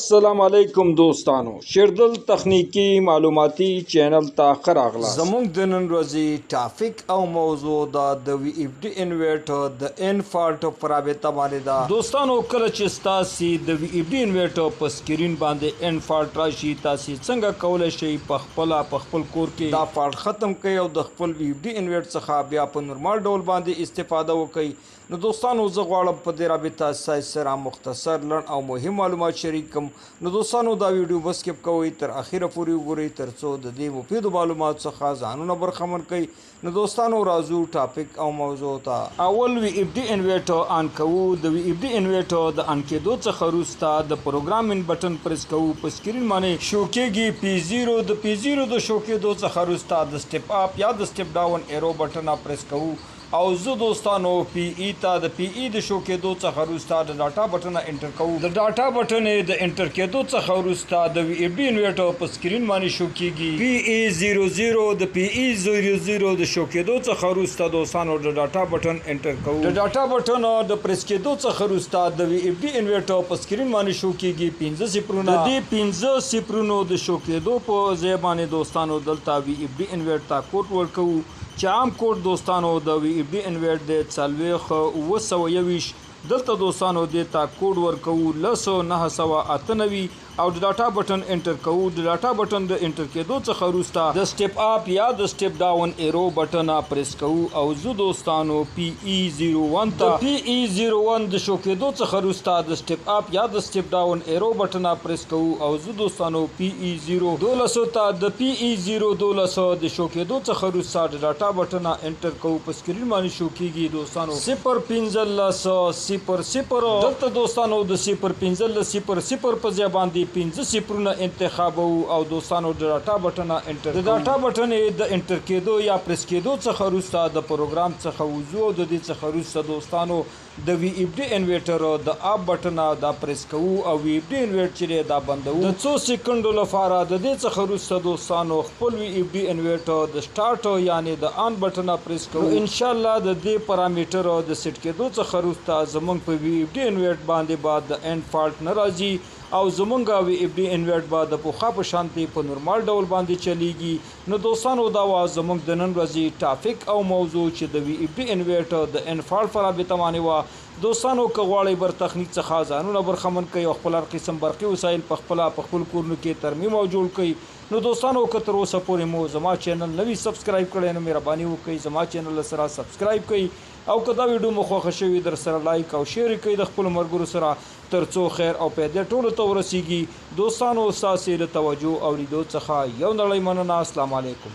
السلام علیکم دوستانو شیردل تخنیکی معلوماتي چینل ته ښه راغلاست. زموږ د نن ورځې ټاپک او موضوع د وی اف ډي انورټر د ان فالټ په رابطه باندې ده. دوستانو کله چې ستاسې د وی اف ډي انورټر په سکرین باندې ان فالټ راشي تاسې څنګه کولی شئ په خپل کور کې دا فالټ ختم کړئ او د خپل وی اف ډي انورټر څخه بیا په نورمال ډول باندې استفاده وکړئ. نو دوستانو زه غواړم په دې رابطه ستاسو سره مختصر لنډ او مهم معلومات شریک کړم. نو دوستانو دا ویډیو بس سکپ کوئ تر اخره پورې وګورئ تر څو د دې مفیدو معلوماتو څخه ځانونه برخمن کړئ. نو دوستانو راځو ټاپک او موضوع ته. اول وی اف ډي انورټر آن کوو. د وی اف ډي انورټر د آن کېدو څخه وروسته د پروګرامینګ بټن پرس کوو. په سکرین باندې شو کېږي P0. د P0 د شو کېدو څخه وروسته د سټپ اپ یا د سټپ ډاون ایرو بټن پرس کوو. او زه دوستانو پی ای ته د پی ای د شو کېدو څخه وروسته د ډاټا بټن انټر کوو. د ډاټا بټن د انټر کېدو څخه وروسته د وی اف ډي انورټر په سکرین باندې شو کېږي پی ای 00. د پی ای 00 د شو کېدو څخه وروسته دوستانو د ډاټا بټن انټر کوو. د ډاټا بټن د پرس کېدو څخه وروسته د وی اف ډي انورټر په سکرین باندې شو کېږي 15 صفرونه. د دې 15 صفرونو د شو کېدو په ځای باندې دوستانو دلته وی اف ډي انورټر ته کوډ ورکوو چې عام کوډ دوستانو د وی اف ډي انورټر د 429. دلته دوستانو دې ته کوډ ورکوو 998 او د ډاټا بټن انټر کوو. د ډاټا بټن د انټر کېدو څخه وروسته د سټپ اپ یا د سټپ ډاون ایرو بټن پرس کوو. او زه دوستانو پی ای 01 ته پی ای 01 د شو کېدو څخه وروسته د سټپ اپ یا د سټپ ډاون ایرو بټن پرس کوو. او زه دوستانو پی ای 012 ته د پی ای 012 د شو کېدو څخه وروسته د ډاټا بټن انټر کوو. په سکرین باندې شو کېږي دوستانو 01500. دلته دوستانو د 01500 په ځای باندې 15 صفرونه انتخابو. او دوستانو د ډاټا بټن انټر د ډاټا بټن د انټر کېدو یا پرس کېدو څخه وروسته د پروګرام څخه وځو. د دې څخه وروسته دوستانو د وی اف ډي انورټر د اپ بټن دا پرس کوو او وی اف ډي انورټر چې دا بندوو د 2 سکندو لپاره. د دې څخه وروسته دوستانو خپل وی اف ډي انورټر د سٹارټ یعنی د آن بټن پرس کوو. ان شاء الله د دې پارامټر د سیټ کېدو څخه وروسته زمونږ په وی اف ډي انورټر باندې بعد د ان فالټ نه راځي او زمونږ وی اف ډي انورټر بعد په پوخا په شانتي په نورمال ډول باندې چلیږي. نو دوستانو دا وا زمونږ د نن ورځې ټاپک او موضوع چې د وی اف ډي انورټر د ان فالټ پر رابطه باندې وا. دوستانو که غواړئ بر تخنیک څخه ځانونه برخمن کړئ او خپل هر قسم برقي وسایل په خپل کورونو کې ترمیم او جوړ کړئ. نو دوستانو که تر اوسه پورې مو زما چینل نوی سبسکرایب کړئ نو مهرباني وکړئ زما چینل سره سبسکرایب کړئ. او که دا ویډیو مو خوښه شوي در سره لایک او شیر کړئ د خپلو ملګرو سره تر څو خیر او پیدا ټولو ته ورسیږي. دوستانو ستاسې له توجه او لیدو څخه یو نړۍ مننه. السلام علیکم.